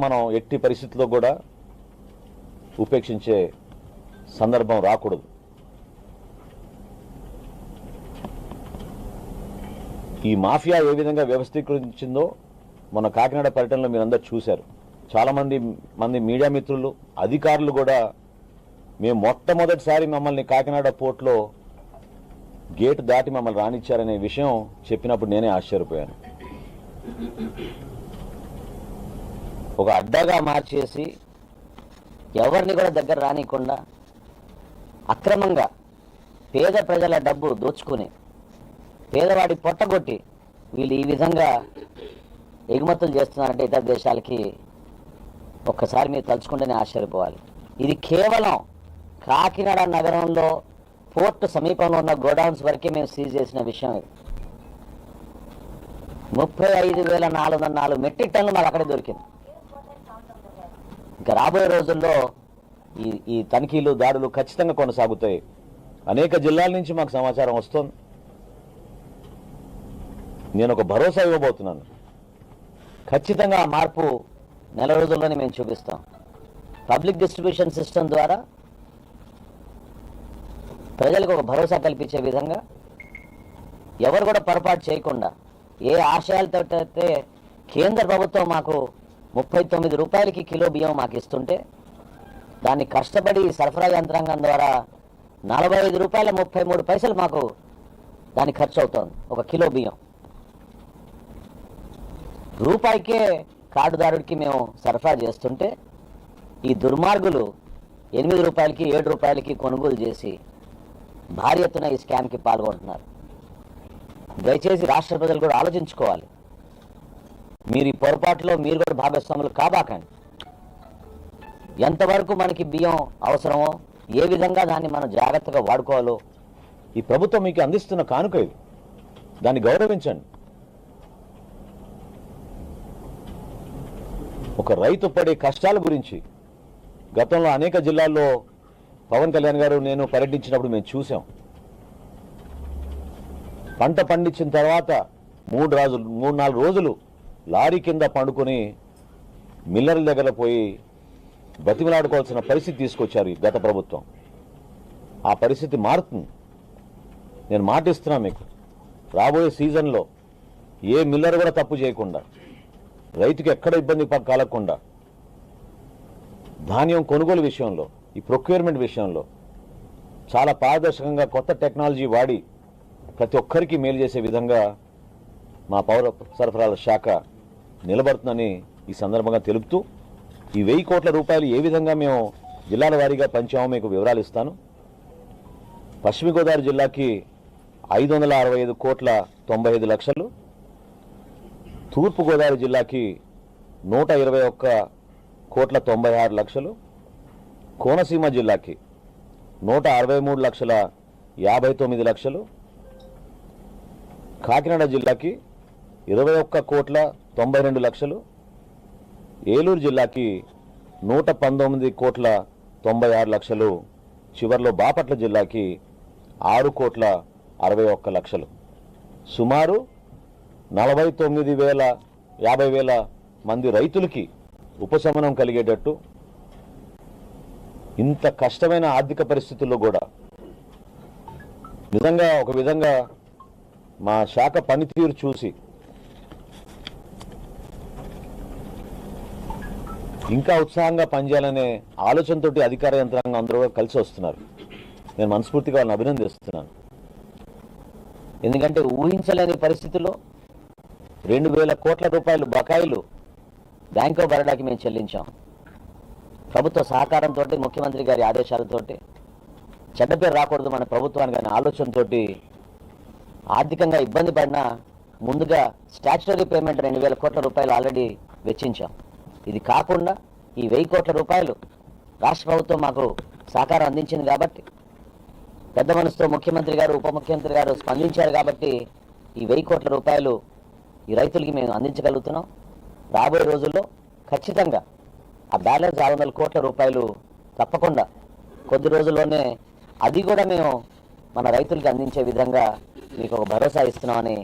మనం ఎట్టి పరిస్థితుల్లో కూడా ఉపేక్షించే సందర్భం రాకూడదు. ఈ మాఫియా ఏ విధంగా వ్యవస్థీకరించిందో మన కాకినాడ పర్యటనలో మీరందరూ చూశారు. చాలామంది మీడియా మిత్రులు, అధికారులు కూడా మేము మొట్టమొదటిసారి మమ్మల్ని కాకినాడ పోర్ట్లో గేటు దాటి మమ్మల్ని రానిచ్చారనే విషయం చెప్పినప్పుడు నేనే ఆశ్చర్యపోయాను. ఒక అడ్డగా మార్చేసి ఎవరిని కూడా దగ్గర రానికుండా అక్రమంగా పేద ప్రజల డబ్బు దోచుకుని పేదవాడి పొట్టగొట్టి వీళ్ళు ఈ విధంగా ఎగుమతులు చేస్తున్నారంటే ఇతర దేశాలకి ఒక్కసారి మీరు తలుచుకుంటేనే ఆశ్చర్యపోవాలి. ఇది కేవలం కాకినాడ నగరంలో పోర్టు సమీపంలో ఉన్న గోడౌన్స్ వరకే మేము సీజ్ చేసిన విషయం. 35,404 మెట్రిక్ టన్నులు మాకు అక్కడే దొరికింది. ఇంకా రాబోయే రోజుల్లో ఈ తనిఖీలు, దాడులు ఖచ్చితంగా కొనసాగుతాయి. అనేక జిల్లాల నుంచి మాకు సమాచారం వస్తుంది. నేను ఒక భరోసా ఇవ్వబోతున్నాను. ఖచ్చితంగా ఆ మార్పు నెల రోజుల్లోనే మేము చూపిస్తాం. పబ్లిక్ డిస్ట్రిబ్యూషన్ సిస్టమ్ ద్వారా ప్రజలకు ఒక భరోసా కల్పించే విధంగా ఎవరు కూడా పొరపాటు చేయకుండా ఏ ఆశయాలతో అయితే కేంద్ర ప్రభుత్వం మాకు 39 రూపాయలకి కిలో బియ్యం మాకు ఇస్తుంటే దాన్ని కష్టపడి సరఫరా యంత్రాంగం ద్వారా 45 రూపాయల 33 పైసలు మాకు దాని ఖర్చు అవుతుంది. ఒక కిలో బియ్యం రూపాయికే కార్డుదారుడికి మేము సరఫరా చేస్తుంటే ఈ దుర్మార్గులు 8 రూపాయలకి 7 రూపాయలకి కొనుగోలు చేసి భారీ ఎత్తున ఈ స్కామ్కి పాల్గొంటున్నారు. దయచేసి రాష్ట్ర ప్రజలు కూడా ఆలోచించుకోవాలి. మీరు ఈ పొరపాటులో మీరు కూడా భాగస్వాములు కాబాకండి. ఎంతవరకు మనకి బియ్యం అవసరమో, ఏ విధంగా దాన్ని మనం జాగ్రత్తగా వాడుకోవాలో ఈ ప్రభుత్వం మీకు అందిస్తున్న కానుక ఇది. దాన్ని గౌరవించండి. ఒక రైతు పడే కష్టాల గురించి గతంలో అనేక జిల్లాల్లో పవన్ కళ్యాణ్ గారు, నేను పర్యటించినప్పుడు మేము చూసాం. పంట పండించిన తర్వాత 3-4 రోజులు లారీ కింద పండుకొని మిల్లర్ల దగ్గర పోయి బతిమలాడుకోవాల్సిన పరిస్థితి తీసుకొచ్చారు ఈ గత ప్రభుత్వం. ఆ పరిస్థితి మారుతుంది. నేను మాటిస్తున్నాను మీకు. రాబోయే సీజన్లో ఏ మిల్లర్ కూడా తప్పు చేయకుండా, రైతుకి ఎక్కడ ఇబ్బంది కలగకుండా, ధాన్యం కొనుగోలు విషయంలో, ఈ ప్రొక్యూర్మెంట్ విషయంలో చాలా పారదర్శకంగా కొత్త టెక్నాలజీ వాడి ప్రతి ఒక్కరికి మేలు చేసే విధంగా మా పౌర సరఫరాల శాఖ నిలబడుతుందని ఈ సందర్భంగా తెలుపుతూ, ఈ 1000 కోట్ల రూపాయలు ఏ విధంగా మేము జిల్లాల వారీగా పంచామో మీకు వివరాలు ఇస్తాను. పశ్చిమ గోదావరి జిల్లాకి 565 కోట్ల 95 లక్షలు, తూర్పు గోదావరి జిల్లాకి 121 కోట్ల 96 లక్షలు, కోనసీమ జిల్లాకి 163 లక్షల 59 లక్షలు, కాకినాడ జిల్లాకి 21 కోట్ల 92 లక్షలు, ఏలూరు జిల్లాకి 119 కోట్ల 96 లక్షలు, చివర్లో బాపట్ల జిల్లాకి 6 కోట్ల 61 లక్షలు. సుమారు 49,000-50,000 మంది రైతులకి ఉపశమనం కలిగేటట్టు ఇంత కష్టమైన ఆర్థిక పరిస్థితుల్లో కూడా నిజంగా ఒక విధంగా మా శాఖ పనితీరు చూసి ఇంకా ఉత్సాహంగా పనిచేయాలనే ఆలోచనతో అధికార యంత్రాంగం అందరూ కలిసి వస్తున్నారు. నేను మనస్ఫూర్తిగా వాళ్ళని అభినందిస్తున్నాను. ఎందుకంటే ఊహించలేని పరిస్థితుల్లో 2,000 కోట్ల రూపాయలు బకాయిలు బ్యాంక్ ఆఫ్ బరోడాకి మేము చెల్లించాం. ప్రభుత్వ సహకారంతో, ముఖ్యమంత్రి గారి ఆదేశాలతోటి, చెడ్డ పేరు రాకూడదు మన ప్రభుత్వానికి అనే ఆలోచనతో ఆర్థికంగా ఇబ్బంది పడినా ముందుగా స్టాచ్యుటరీ పేమెంట్ 2,000 కోట్ల రూపాయలు ఆల్రెడీ వెచ్చించాం. ఇది కాకుండా ఈ 1000 కోట్ల రూపాయలు రాష్ట్ర ప్రభుత్వం మాకు సహకారం అందించింది కాబట్టి, పెద్ద మనసుతో ముఖ్యమంత్రి గారు, ఉప ముఖ్యమంత్రి గారు స్పందించారు కాబట్టి ఈ 1000 కోట్ల రూపాయలు ఈ రైతులకి మేము అందించగలుగుతున్నాం. రాబోయే రోజుల్లో ఖచ్చితంగా ఆ బ్యాలెన్స్ 600 కోట్ల రూపాయలు తప్పకుండా కొద్ది రోజుల్లోనే అది కూడా మేము మన రైతులకి అందించే విధంగా మీకు ఒక భరోసా ఇస్తున్నామని